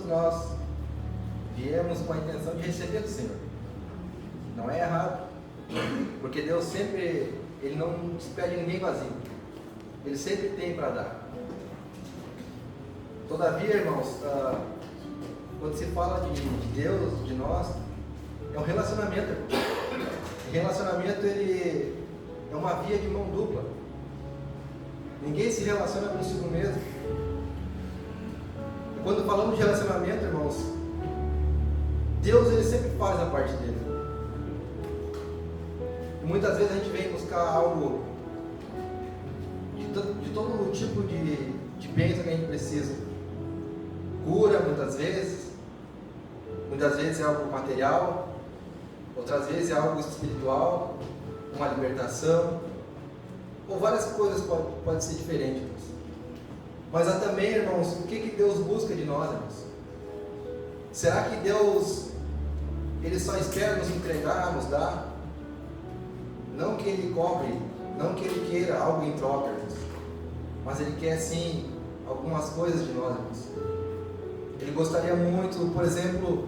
todos nós viemos com a intenção de receber do Senhor. Não é errado, porque Deus sempre, Ele não despede ninguém vazio. Ele sempre tem para dar. Todavia, irmãos, quando se fala de Deus, de nós, é um relacionamento, irmãos. E relacionamento, ele é uma via de mão dupla. Ninguém se relaciona consigo mesmo. E quando falamos de relacionamento, irmãos, Deus, ele sempre faz a parte dele. E muitas vezes a gente vem buscar algo de todo tipo de bênção que a gente precisa. Cura, muitas vezes é algo material, outras vezes é algo espiritual, uma libertação, ou várias coisas pode ser diferente, irmãos. Mas há também, irmãos, o que Deus busca de nós, irmãos? Será que Deus, Ele só espera nos entregar, nos dar? Não que Ele cobre, não que Ele queira algo em troca, irmãos, mas Ele quer sim algumas coisas de nós, irmãos. Ele gostaria muito, por exemplo,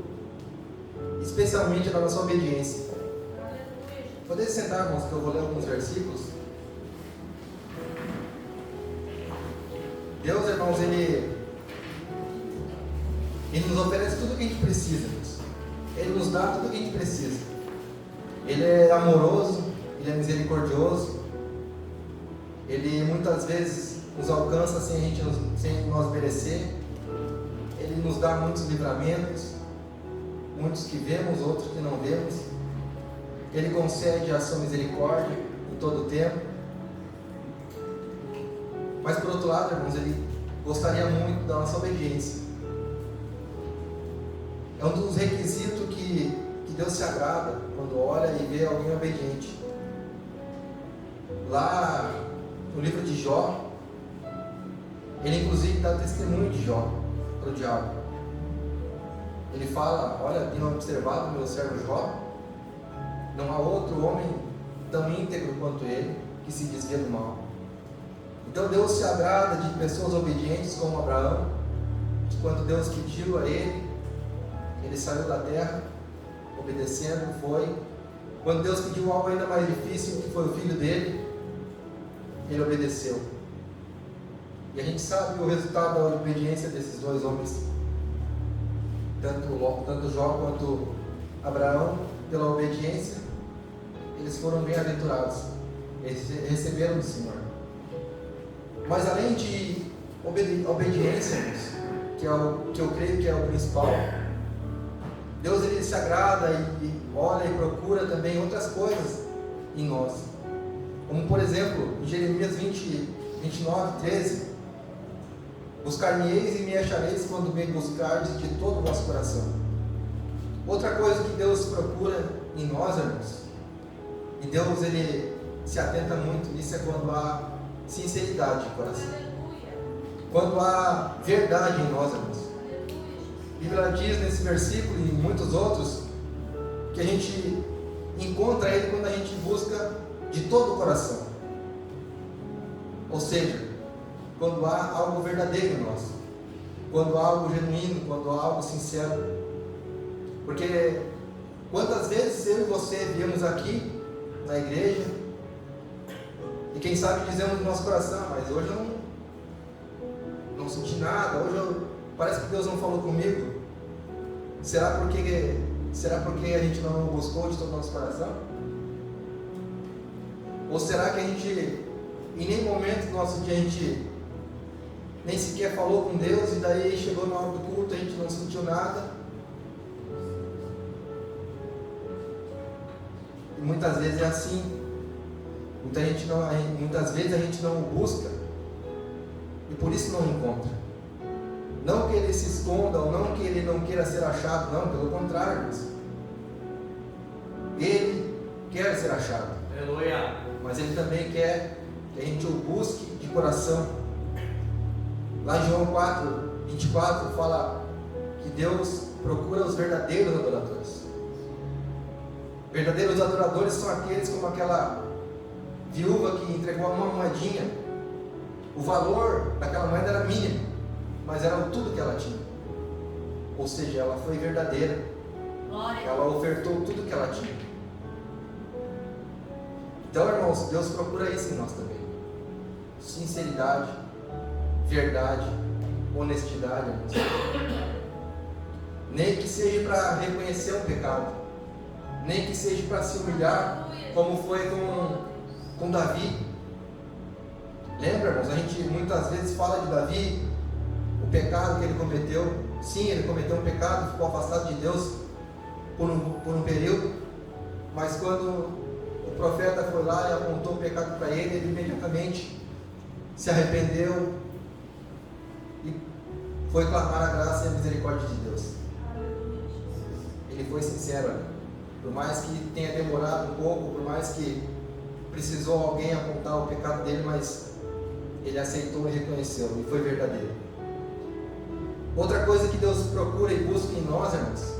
especialmente da nossa obediência. Podem sentar, irmãos, que eu vou ler alguns versículos. Deus, irmãos, Ele nos oferece tudo o que a gente precisa, irmãos. Ele nos dá tudo o que a gente precisa. Ele é amoroso, Ele é misericordioso. Ele muitas vezes nos alcança sem nós merecer. Ele nos dá muitos livramentos, muitos que vemos, outros que não vemos. Ele concede a sua misericórdia em todo o tempo. Mas por outro lado, irmãos, Ele gostaria muito da nossa obediência. É um dos requisitos que Deus se agrada quando olha e vê alguém obediente. Lá no livro de Jó, ele inclusive dá testemunho de Jó para o diabo. Ele fala: olha, tenho observado meu servo Jó, não há outro homem tão íntegro quanto ele, que se desvia do mal. Então Deus se agrada de pessoas obedientes como Abraão, que quando Deus pediu a ele saiu da terra, obedecendo, foi. Quando Deus pediu algo ainda mais difícil, que foi o filho dele, ele obedeceu. E a gente sabe o resultado da obediência desses dois homens, tanto Jó quanto Abraão, pela obediência, eles foram bem-aventurados, eles receberam do Senhor. Mas além de obediência, que eu creio que é o principal, Deus, ele se agrada e olha e procura também outras coisas em nós. Como por exemplo, em Jeremias 29, 13: buscar-me-eis e me achareis quando me buscardes de todo o vosso coração. Outra coisa que Deus procura em nós, irmãos, e Deus, ele se atenta muito nisso, é quando há sinceridade de coração, quando há verdade em nós, irmãos. A Bíblia diz nesse versículo e em muitos outros que a gente encontra Ele quando a gente busca de todo o coração, ou seja, quando há algo verdadeiro em nós, quando há algo genuíno, quando há algo sincero. Porque quantas vezes eu e você viemos aqui na igreja e quem sabe dizemos no nosso coração: mas hoje eu não senti nada, parece que Deus não falou comigo. Será porque a gente não buscou de todo o nosso coração? Ou será que a gente, em nenhum momento do nosso dia, a gente nem sequer falou com Deus, e daí chegou na hora do culto, a gente não sentiu nada? E muitas vezes é assim. Muitas vezes a gente não o busca e por isso não o encontra. Não que ele se esconda, ou não que ele não queira ser achado, não, pelo contrário, irmãos. Ele quer ser achado. Aleluia. Mas ele também quer que a gente o busque de coração. Lá em João 4:24 fala que Deus procura os verdadeiros adoradores. Verdadeiros adoradores são aqueles como aquela viúva que entregou uma moedinha. O valor daquela moeda era mínimo, mas era tudo que ela tinha. Ou seja, ela foi verdadeira. Ela ofertou tudo que ela tinha. Então, irmãos, Deus procura isso em nós também. Sinceridade, verdade, honestidade, irmãos. Nem que seja para reconhecer um pecado, nem que seja para se humilhar, como foi com Davi. Lembra, irmãos, a gente muitas vezes fala de Davi, o pecado que ele cometeu. Sim, ele cometeu um pecado, ficou afastado de Deus por um período, mas quando o profeta foi lá e apontou o pecado para ele, ele imediatamente se arrependeu e foi clamar a graça e a misericórdia de Deus. Ele foi sincero ali. Por mais que tenha demorado um pouco, por mais que precisou alguém apontar o pecado dele, mas ele aceitou e reconheceu, e foi verdadeiro. Outra coisa que Deus procura e busca em nós, irmãos,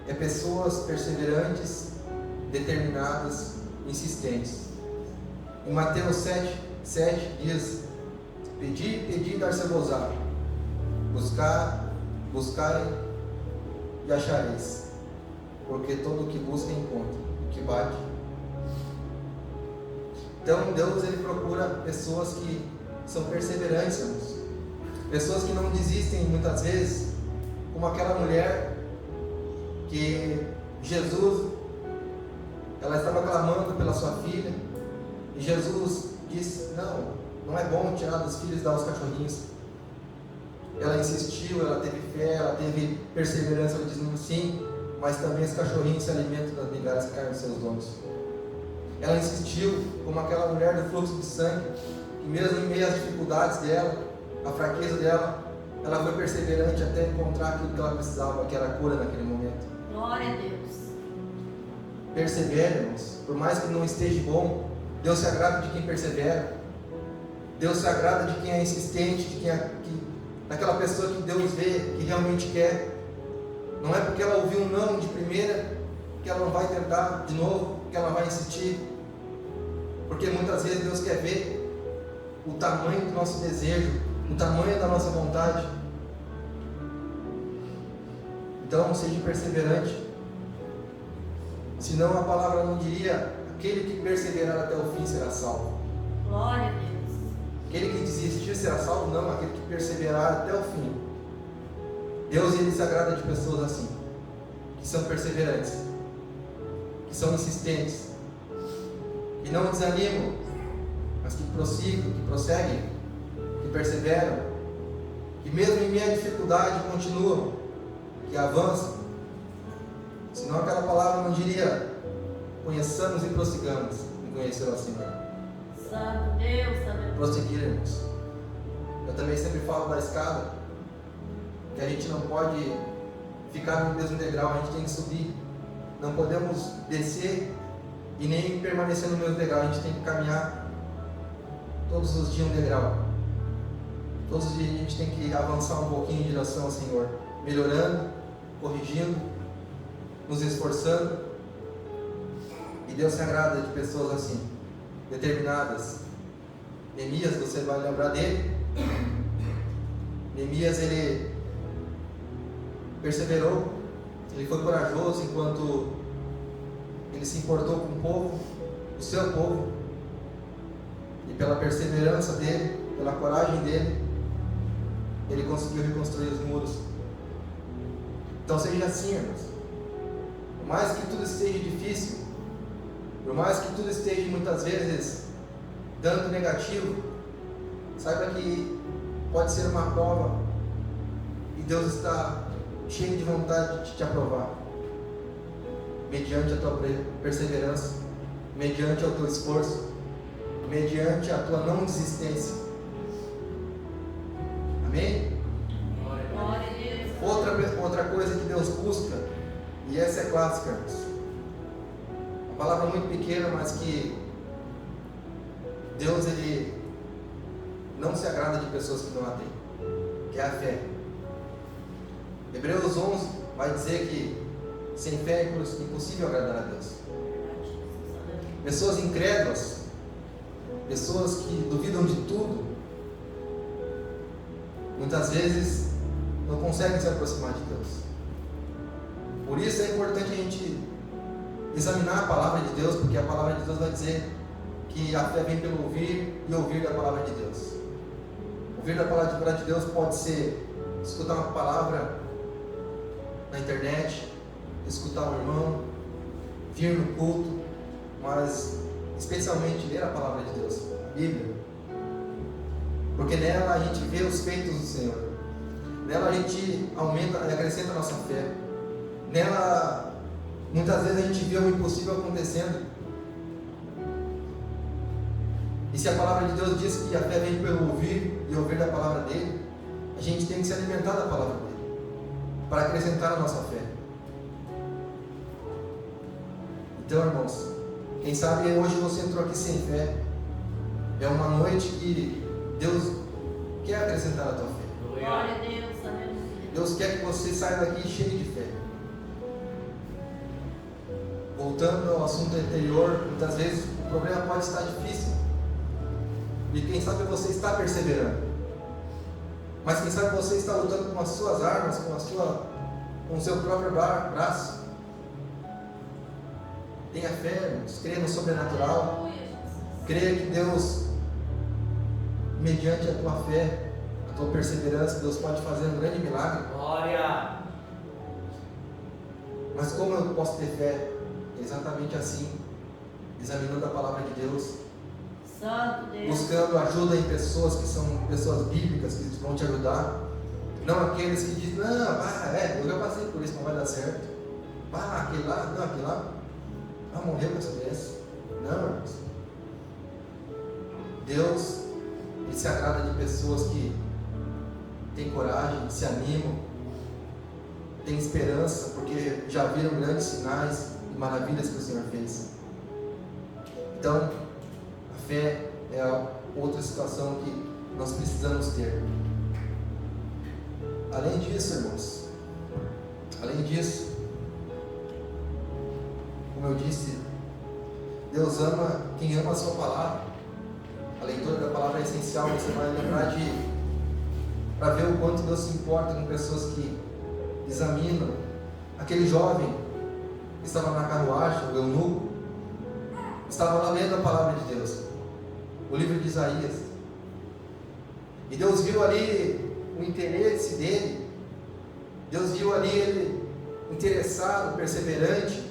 é pessoas perseverantes, determinadas, insistentes. Em Mateus 7 diz: Pedi, pedi, dar-se-vos-á. Buscai e achareis. Porque todo o que busca encontra, o que bate. Então Deus, ele procura pessoas que são perseverantes, irmãos. Pessoas que não desistem muitas vezes, como aquela mulher que Jesus, ela estava clamando pela sua filha, e Jesus disse: não é bom tirar dos filhos e dar aos cachorrinhos. Ela insistiu, ela teve fé, ela teve perseverança, ela disse sim, mas também os cachorrinhos se alimentam das migalhas que caem dos seus donos. Ela insistiu, como aquela mulher do fluxo de sangue, e mesmo em meio às dificuldades dela, a fraqueza dela, ela foi perseverante até encontrar aquilo que ela precisava, que era a cura naquele momento. Glória a Deus. Persevere, irmãos. Por mais que não esteja bom, Deus se agrada de quem persevera. Deus se agrada de quem é insistente, daquela pessoa que Deus vê, que realmente quer. Não é porque ela ouviu um não de primeira que ela não vai tentar de novo, que ela vai insistir. Porque muitas vezes Deus quer ver o tamanho do nosso desejo, o tamanho da nossa vontade. Então, seja perseverante. Senão a palavra não diria: aquele que perseverar até o fim será salvo. Glória a Deus. Aquele que desistir será salvo? Não, aquele que perseverar até o fim. Deus, ele se agrada de pessoas assim, que são perseverantes, que são insistentes, que não desanimam, mas que prossigam, que prosseguem, que perseveram, que mesmo em meio à dificuldade continuam, que avançam. Senão aquela palavra não diria: conheçamos e prossigamos em conhecer o Senhor. Santo Deus, santo. Prosseguirmos. Eu também sempre falo da escada, que a gente não pode ficar no mesmo degrau, a gente tem que subir. Não podemos descer e nem permanecer no mesmo degrau, a gente tem que caminhar todos os dias um degrau. Todos os dias a gente tem que avançar um pouquinho em direção ao Senhor, melhorando, corrigindo, nos esforçando. E Deus se agrada de pessoas assim, determinadas. Neemias, você vai lembrar dele. Neemias, ele perseverou, ele foi corajoso enquanto ele se importou com o povo, o seu povo, e pela perseverança dele, pela coragem dele, ele conseguiu reconstruir os muros. Então seja assim, irmãos. Por mais que tudo esteja difícil, por mais que tudo esteja muitas vezes dando negativo, saiba que pode ser uma prova e Deus está cheio de vontade de te aprovar, mediante a tua perseverança, mediante o teu esforço, mediante a tua não desistência. Amém? Glória a Deus. Outra coisa que Deus busca, e essa é clássica, irmãos. Uma palavra muito pequena, mas que Deus, ele não se agrada de pessoas que não a têm, que é a fé. Hebreus 11 vai dizer que sem fé é impossível agradar a Deus. Pessoas incrédulas, pessoas que duvidam de tudo, muitas vezes não conseguem se aproximar de Deus. Por isso é importante a gente examinar a palavra de Deus, porque a palavra de Deus vai dizer que a fé vem pelo ouvir e ouvir da palavra de Deus. Ouvir da palavra de Deus pode ser escutar uma palavra na internet, escutar um irmão, vir no culto, mas especialmente ler a palavra de Deus, a Bíblia. Porque nela a gente vê os feitos do Senhor. Nela a gente aumenta e acrescenta a nossa fé. Nela, muitas vezes a gente vê o impossível acontecendo. E se a palavra de Deus diz que a fé vem pelo ouvir e ouvir da palavra dele, a gente tem que se alimentar da palavra dele, para acrescentar a nossa fé. Então, irmãos, quem sabe hoje você entrou aqui sem fé. É uma noite que Deus quer acrescentar a tua fé. Glória a Deus, aleluia. Deus quer que você saia daqui cheio de fé. Voltando ao assunto anterior, muitas vezes o problema pode estar difícil. E quem sabe você está perseverando. Mas quem sabe você está lutando com as suas armas, com o seu próprio braço. Tenha fé, irmãos. Creia no sobrenatural. Creia que Deus, mediante a tua fé, a tua perseverança, Deus pode fazer um grande milagre. Glória! Mas como eu posso ter fé? Exatamente assim, examinando a palavra de Deus, Santo Deus, buscando ajuda em pessoas que são pessoas bíblicas, que vão te ajudar. Não aqueles que dizem, eu já passei por isso, não vai dar certo. Aquele lá, morreu com essa doença. Não, irmãos. Deus, Ele se agrada de pessoas que têm coragem, se animam, têm esperança, porque já viram grandes sinais e maravilhas que o Senhor fez. Então, a fé é outra situação que nós precisamos ter. Além disso, irmãos, como eu disse, Deus ama quem ama a sua palavra. A leitura da palavra é essencial. Você vai lembrar para ver o quanto Deus se importa com pessoas que examinam. Aquele jovem que estava na carruagem, o eunuco, estava lá lendo a palavra de Deus, o livro de Isaías, e Deus viu ali o interesse dele. Deus viu ali ele interessado, perseverante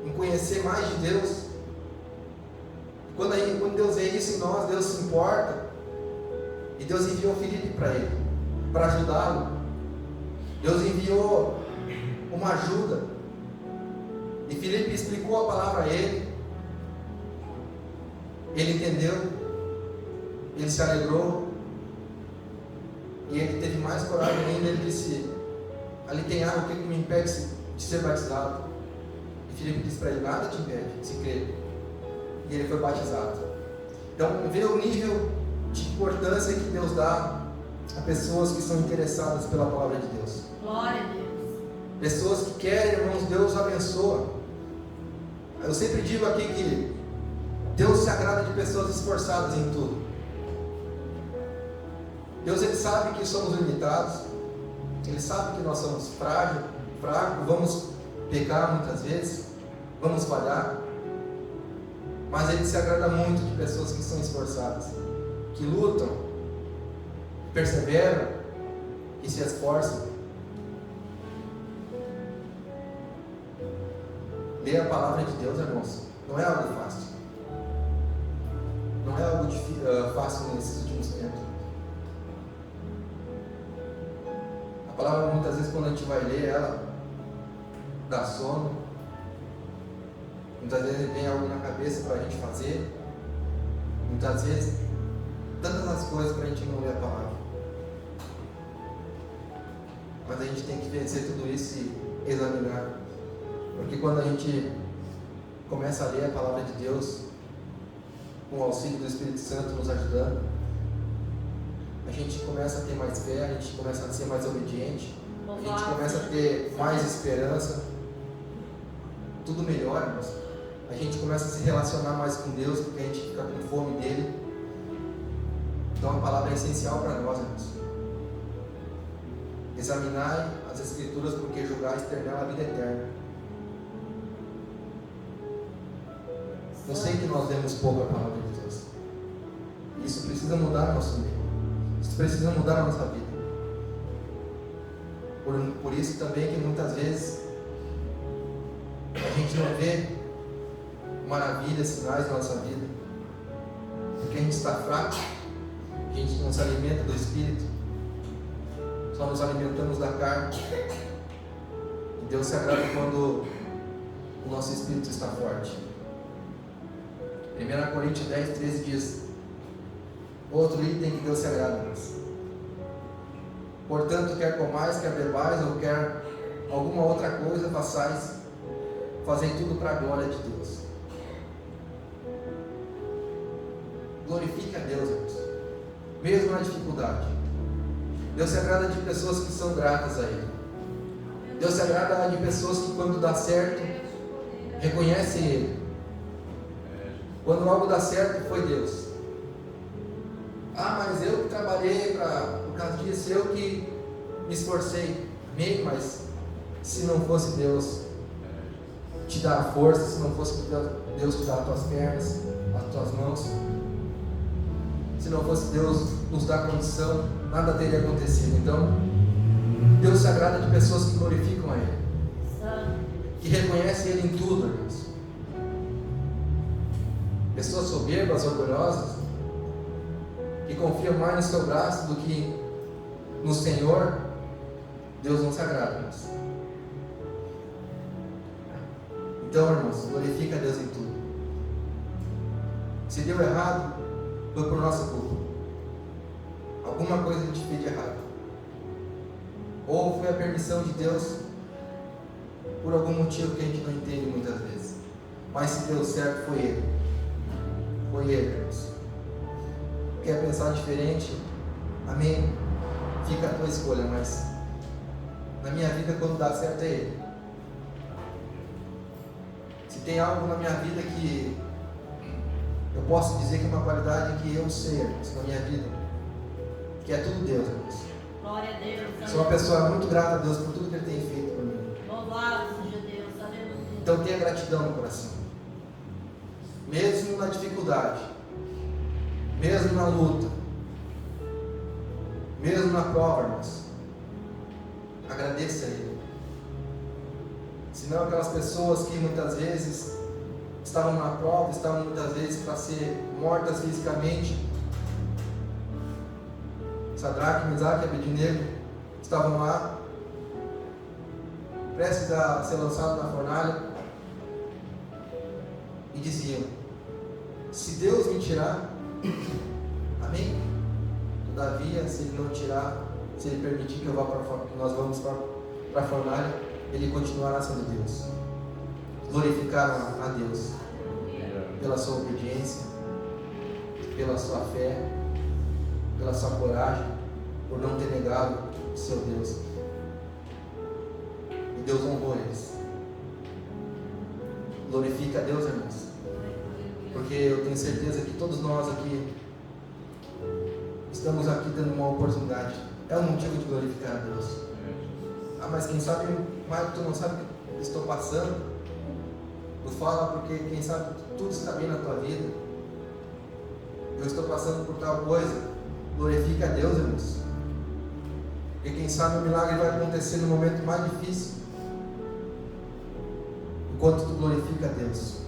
em conhecer mais de Deus. Quando Deus vê isso em nós, Deus se importa, e Deus enviou Filipe para ele, para ajudá-lo. Deus enviou uma ajuda, e Filipe explicou a palavra a ele. Ele entendeu, ele se alegrou, e ele teve mais coragem ainda. Ele disse: ali tem água, o que me impede de ser batizado? E Filipe disse para ele: nada te impede, se crer. E ele foi batizado. Então, vê o nível de importância que Deus dá a pessoas que são interessadas pela palavra de Deus. glória a Deus. Pessoas que querem, irmãos, Deus abençoa. Eu sempre digo aqui que Deus se agrada de pessoas esforçadas em tudo. Deus, Ele sabe que somos limitados. Ele sabe que nós somos fracos, vamos pecar muitas vezes, vamos falhar. Mas Ele se agrada muito de pessoas que são esforçadas, que lutam, que perseveram, que se esforçam. Ler a palavra de Deus, irmãos, não é algo fácil. Não é algo fácil nesses últimos tempos. A palavra, muitas vezes, quando a gente vai ler ela, dá sono. Muitas vezes vem algo na cabeça para a gente fazer. Muitas vezes, tantas as coisas para a gente não ler a palavra. Mas a gente tem que vencer tudo isso e examinar. Porque quando a gente começa a ler a palavra de Deus, com o auxílio do Espírito Santo nos ajudando, a gente começa a ter mais fé, a gente começa a ser mais obediente, a gente começa a ter mais esperança, tudo melhor, irmãos. A gente começa a se relacionar mais com Deus, porque a gente fica com fome dele. Então a palavra é essencial para nós, irmãos. Examinai as Escrituras, porque julgais ter nela a vida eterna. Eu sei que nós lemos pouco a palavra de Deus. Isso precisa mudar no nosso meio. Isso precisa mudar na nossa vida. Por isso também que muitas vezes a gente não vê maravilhas, sinais na nossa vida. Porque a gente está fraco. A gente não se alimenta do Espírito. Só nos alimentamos da carne. E Deus se agrada quando o nosso Espírito está forte. 1 Coríntios 10, 13 diz: outro item que Deus se agrada. Portanto, quer comais, quer bebais, ou quer alguma outra coisa, fazei tudo para a glória de Deus. Glorifique a Deus, irmãos, mesmo na dificuldade. Deus se agrada de pessoas que são gratas a Ele. Deus se agrada de pessoas que, quando dá certo, reconhecem Ele. Quando algo dá certo, foi Deus. Ah, mas eu que trabalhei por causa disso, eu que me esforcei. Amém? Mas se não fosse Deus te dar a força, se não fosse Deus te dar as tuas pernas, as tuas mãos, se não fosse Deus nos dar condição, nada teria acontecido. Então, Deus se agrada de pessoas que glorificam a Ele, que reconhecem Ele em tudo, irmãos. Pessoas soberbas, orgulhosas, que confiam mais no seu braço do que no Senhor, Deus não se agrada, irmãos. Então, irmãos, glorifica a Deus em tudo. Se deu errado, foi por nossa culpa. Alguma coisa a gente fez de errado. Ou foi a permissão de Deus por algum motivo que a gente não entende muitas vezes. Mas se deu certo, foi Ele. Foi Ele, irmãos. Quer pensar diferente? Amém? Fica a tua escolha, mas na minha vida, quando dá certo, é Ele. Se tem algo na minha vida que eu posso dizer que é uma qualidade que eu sei, irmãos, na minha vida, que é tudo Deus, irmãos. Glória a Deus. Sou uma pessoa muito grata a Deus por tudo que Ele tem feito por mim. Louvado seja Deus. Aleluia. Então tenha gratidão no coração. Mesmo na dificuldade, mesmo na luta, mesmo na prova, irmãos, agradeça a Ele. Senão aquelas pessoas que muitas vezes estavam na prova, estavam muitas vezes para ser mortas fisicamente. Sadraque, Mesaque e Abednego estavam lá, prestes a ser lançados na fornalha, e diziam: se Deus me tirar, amém? Todavia, se Ele não tirar, se Ele permitir que nós vamos para a fornalha, Ele continuará sendo Deus. Glorificaram a Deus pela sua obediência, pela sua fé, pela sua coragem, por não ter negado o seu Deus. E Deus honrou eles. Glorifica a Deus, irmãos, porque eu tenho certeza que todos nós aqui estamos aqui tendo uma oportunidade. É um motivo de glorificar a Deus. Ah, mas quem sabe, mas tu não sabe o que estou passando. Tu fala porque quem sabe tudo está bem na tua vida. Eu estou passando por tal coisa. Glorifica a Deus, irmãos. Porque quem sabe o milagre vai acontecer no momento mais difícil, enquanto tu glorifica a Deus.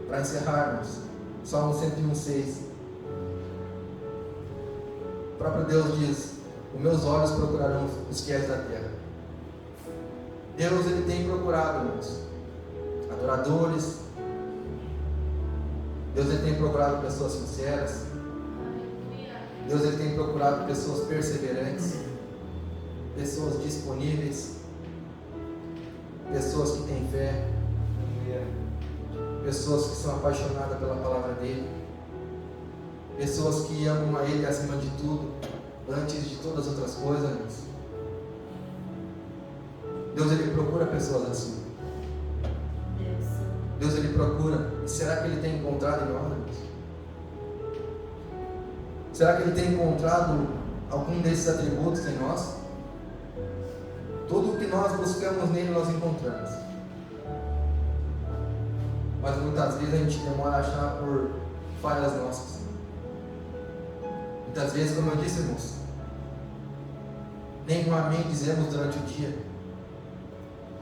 Para encerrarmos, Salmo 101:6. O próprio Deus diz: os meus olhos procurarão os fiéis da terra. Deus, Ele tem procurado, irmãos, adoradores. Deus, Ele tem procurado pessoas sinceras. Deus, Ele tem procurado pessoas perseverantes, pessoas disponíveis, pessoas que têm fé, pessoas que são apaixonadas pela palavra dEle, pessoas que amam a Ele acima de tudo, antes de todas as outras coisas, irmãos. Deus, Ele procura pessoas assim. Deus, Ele procura. E será que Ele tem encontrado em nós, irmãos? Será que Ele tem encontrado algum desses atributos em nós, tudo o que nós buscamos nele nós encontramos. Mas muitas vezes a gente demora a achar por falhas nossas. Muitas vezes, como eu disse, irmãos, nem um amém dizemos durante o dia.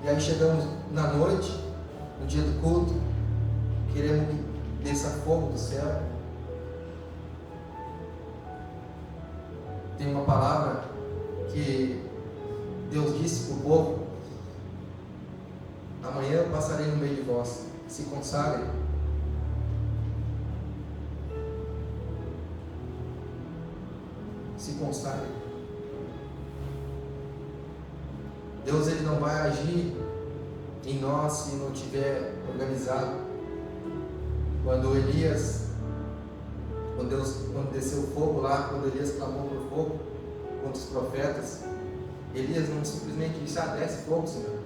E aí chegamos na noite, no dia do culto, queremos que desça fogo do céu. Tem uma palavra que Deus disse para o povo: amanhã eu passarei no meio de vós, se consagrem. Se consagrem. Deus ele não vai agir em nós se não tiver organizado. Quando desceu o fogo lá, quando Elias clamou por fogo contra os profetas, Elias não simplesmente disse: desce fogo, Senhor.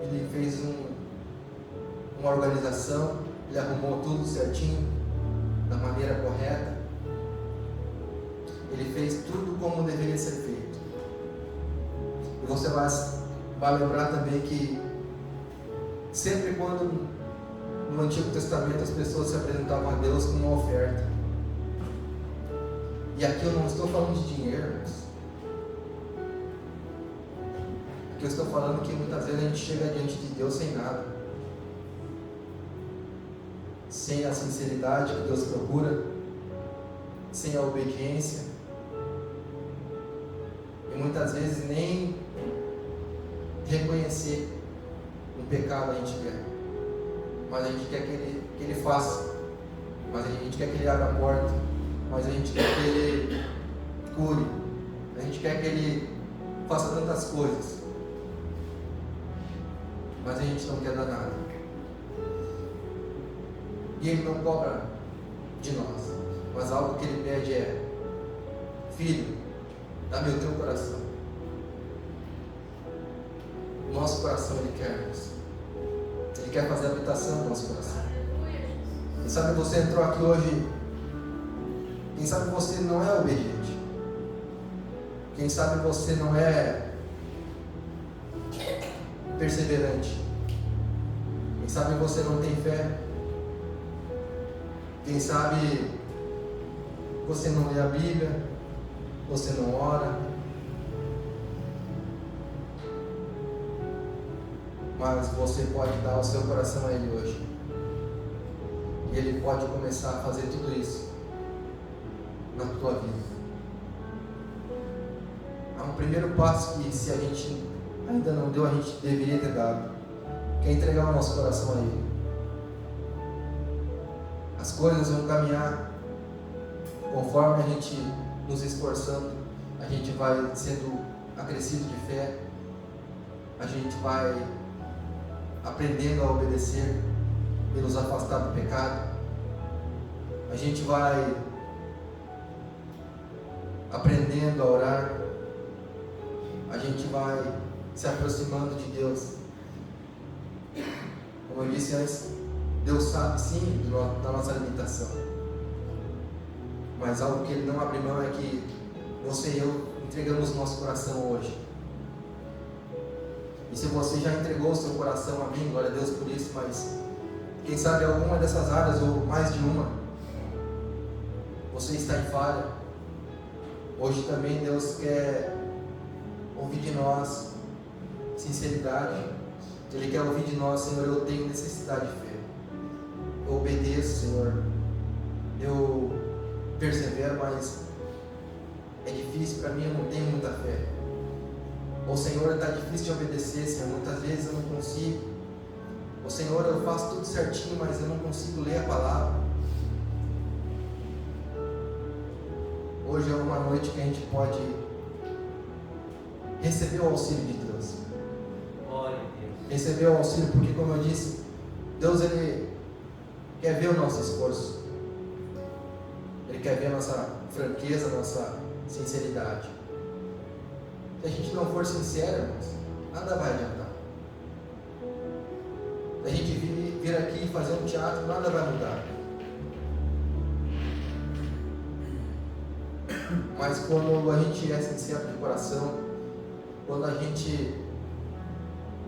Ele fez uma organização, ele arrumou tudo certinho, da maneira correta. Ele fez tudo como deveria ser feito. E você vai lembrar também que sempre quando no Antigo Testamento as pessoas se apresentavam a Deus com uma oferta. E aqui eu não estou falando de dinheiro, irmãos. Aqui eu estou falando que muitas vezes a gente chega diante de Deus sem nada, sem a sinceridade que Deus procura, sem a obediência, e muitas vezes nem reconhecer um pecado a gente quer, mas a gente quer que ele faça, mas a gente quer que ele abra a porta, mas a gente quer que ele cure, a gente quer que ele faça tantas coisas, mas a gente não quer dar nada. E ele não cobra de nós, mas algo que ele pede é: filho, dá-me o teu coração. O nosso coração ele quer, irmãos. Ele quer fazer habitação no nosso coração. Quem sabe você entrou aqui hoje, quem sabe você não é obediente, quem sabe você não é perseverante, quem sabe você não tem fé, quem sabe você não lê a Bíblia, você não ora, mas você pode dar o seu coração a Ele hoje, e Ele pode começar a fazer tudo isso na tua vida. Há um primeiro passo que, se a gente ainda não deu, a gente deveria ter dado, que é entregar o nosso coração a Ele. As coisas vão caminhar conforme a gente nos esforçando, a gente vai sendo acrescido de fé, a gente vai aprendendo a obedecer e nos afastar do pecado, a gente vai aprendendo a orar, a gente vai se aproximando de Deus. Como eu disse antes, Deus sabe sim da nossa limitação, mas algo que Ele não abre mão é que você e eu entregamos o nosso coração hoje. E se você já entregou o seu coração a mim, glória a Deus por isso, mas quem sabe alguma dessas áreas ou mais de uma você está em falha, hoje também Deus quer ouvir de nós sinceridade. Ele quer ouvir de nós: Senhor, eu tenho necessidade de fé, eu obedeço, Senhor, eu persevero, mas é difícil para mim, eu não tenho muita fé. Ou Senhor, está difícil de obedecer, Senhor, muitas vezes eu não consigo. Ou Senhor, eu faço tudo certinho, mas eu não consigo ler a palavra. Hoje é uma noite que a gente pode receber o auxílio de Deus. Glória a Deus. Receber o auxílio, porque, como eu disse, Deus Ele quer ver o nosso esforço, Ele quer ver a nossa franqueza, a nossa sinceridade. Se a gente não for sincero, irmãos, nada vai adiantar. Se a gente vir aqui fazer um teatro, nada vai mudar. Mas quando a gente é sincero de coração, quando a gente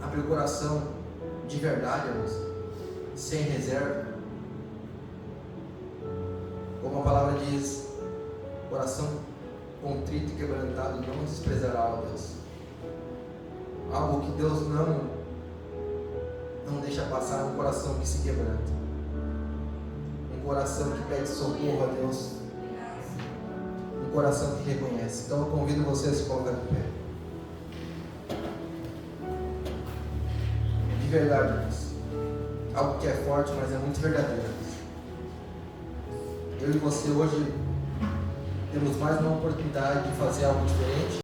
abre o coração de verdade, irmãos, sem reserva, como a palavra diz, coração contrito e quebrantado não desprezará, ó Deus. Algo que Deus não deixa passar é um coração que se quebranta, um coração que pede socorro a Deus, um coração que reconhece. Então eu convido você a se colocar de pé. De verdade, irmãos, algo que é forte, mas é muito verdadeiro. Eu e você hoje temos mais uma oportunidade de fazer algo diferente.